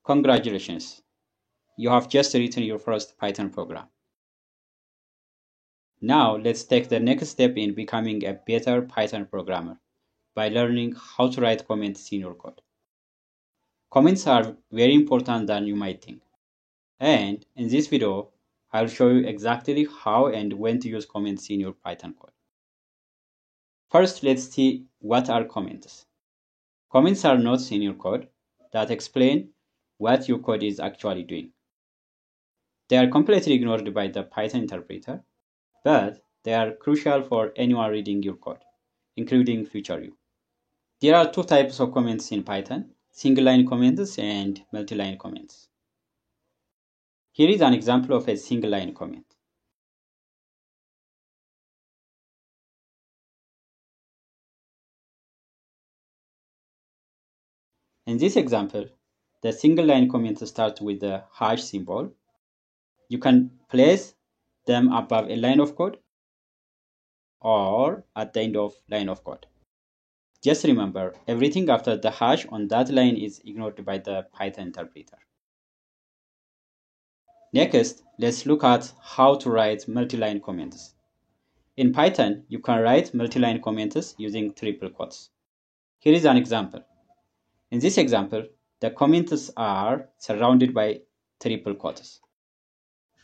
Congratulations! You have just written your first Python program. Now let's take the next step in becoming a better Python programmer by learning how to write comments in your code. Comments are very important than you might think. And in this video, I'll show you exactly how and when to use comments in your Python code. First, let's see what are comments. Comments are notes in your code that explain what your code is actually doing. They are completely ignored by the Python interpreter, but they are crucial for anyone reading your code, including future you. There are two types of comments in Python: single-line comments and multi-line comments. Here is an example of a single-line comment. In this example, the single-line comment starts with the hash symbol. You can place them above a line of code or at the end of line of code. Just remember, everything after the hash on that line is ignored by the Python interpreter. Next, let's look at how to write multi-line comments. In Python, you can write multi-line comments using triple quotes. Here is an example. In this example, the comments are surrounded by triple quotes.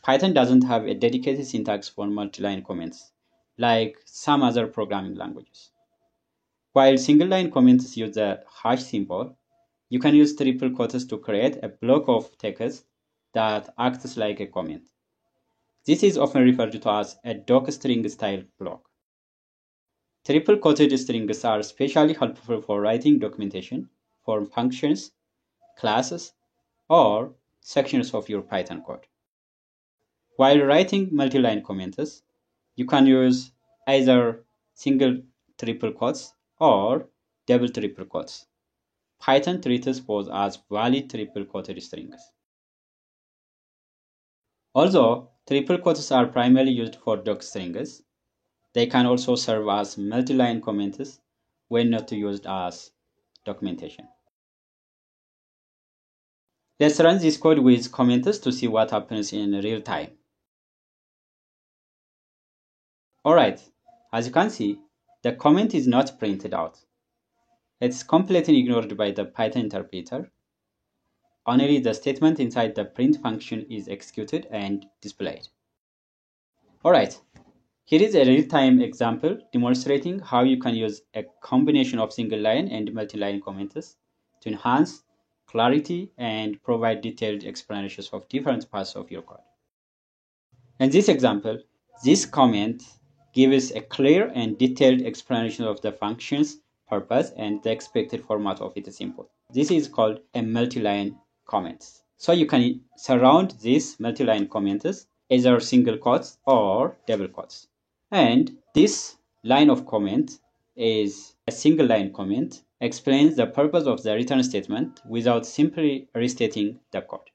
Python doesn't have a dedicated syntax for multi-line comments, like some other programming languages. While single-line comments use the hash symbol, you can use triple quotes to create a block of text that acts like a comment. This is often referred to as a docstring style block. Triple quoted strings are especially helpful for writing documentation for functions, classes, or sections of your Python code. While writing multi-line comments, you can use either single triple quotes or double triple quotes. Python treats both as valid triple quoted strings. Although triple quotes are primarily used for docstrings, they can also serve as multi-line comments when not used as documentation. Let's run this code with comments to see what happens in real time. Alright, as you can see, the comment is not printed out. It's completely ignored by the Python interpreter. Only the statement inside the print function is executed and displayed. Alright, here is a real-time example demonstrating how you can use a combination of single-line and multi-line comments to enhance clarity and provide detailed explanations of different parts of your code. In this example, this comment gives a clear and detailed explanation of the function's purpose and the expected format of its input. This is called a multi-line comment. So you can surround these multi-line comments either single quotes or double quotes. And this line of comment is a single line comment, explains the purpose of the return statement without simply restating the code.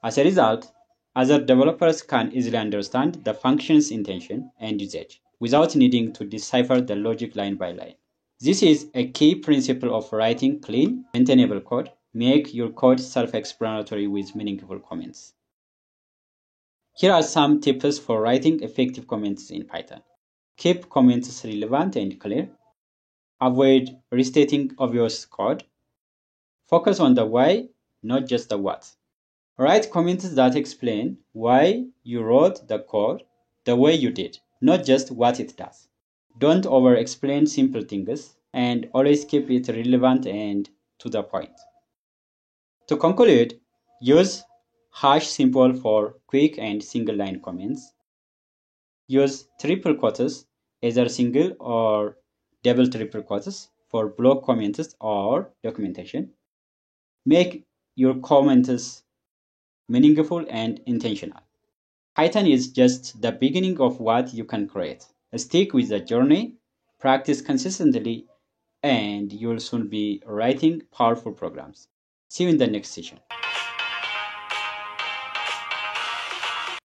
As a result, other developers can easily understand the function's intention and usage without needing to decipher the logic line by line. This is a key principle of writing clean, maintainable code. Make your code self-explanatory with meaningful comments. Here are some tips for writing effective comments in Python. Keep comments relevant and clear. Avoid restating obvious code. Focus on the why, not just the what. Write comments that explain why you wrote the code the way you did, not just what it does. Don't over-explain simple things, and always keep it relevant and to the point. To conclude, use hash symbol for quick and single line comments. Use triple quotes, either single or double triple quotes, for block comments or documentation. Make your comments meaningful and intentional. Python is just the beginning of what you can create. Stick with the journey, practice consistently, and you'll soon be writing powerful programs. See you in the next session.